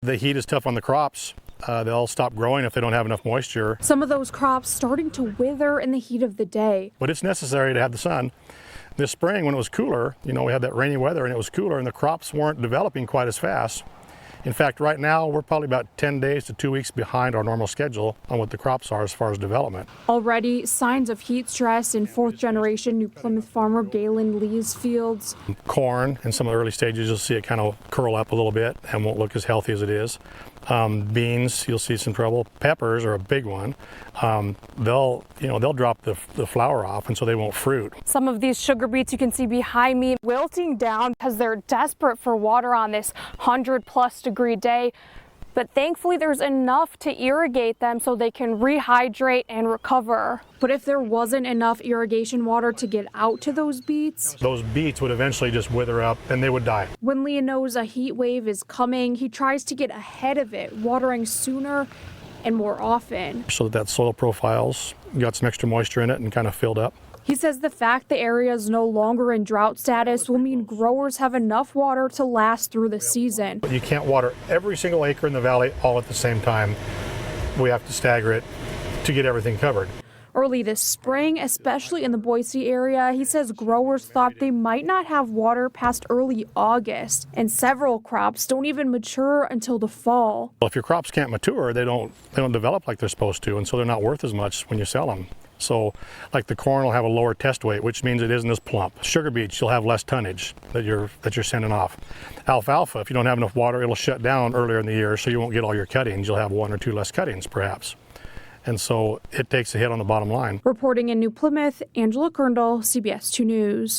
The heat is tough on the crops. They'll stop growing if they don't have enough moisture. Some of those crops starting to wither in the heat of the day. But it's necessary to have the sun. This spring, when it was cooler, we had that rainy weather and it was cooler and the crops weren't developing quite as fast. In fact, right now, we're probably about 10 days to 2 weeks behind our normal schedule on what the crops are as far as development. Already, signs of heat stress in fourth-generation New Plymouth farmer Galen Lee's fields. Corn, in some of the early stages, you'll see it kind of curl up a little bit and won't look as healthy as it is. Beans, you'll see some trouble. Peppers are a big one. They'll drop the flower off, and so they won't fruit. Some of these sugar beets you can see behind me wilting down because they're desperate for water on this 100+ degree day. But thankfully there's enough to irrigate them so they can rehydrate and recover. But if there wasn't enough irrigation water to get out to those beets would eventually just wither up and they would die. When Lee knows a heat wave is coming, he tries to get ahead of it, watering sooner and more often. So that soil profile's got some extra moisture in it and kind of filled up. He says the fact the area is no longer in drought status will mean growers have enough water to last through the season. You can't water every single acre in the valley all at the same time. We have to stagger it to get everything covered. Early this spring, especially in the Boise area, he says growers thought they might not have water past early August, and several crops don't even mature until the fall. Well, if your crops can't mature, they don't develop like they're supposed to, and so they're not worth as much when you sell them. So, like the corn will have a lower test weight, which means it isn't as plump. Sugar beets, you'll have less tonnage that you're sending off. Alfalfa, if you don't have enough water, it'll shut down earlier in the year, so you won't get all your cuttings. You'll have 1 or 2 less cuttings, perhaps. And so it takes a hit on the bottom line. Reporting in New Plymouth, Angela Kerndl, CBS 2 News.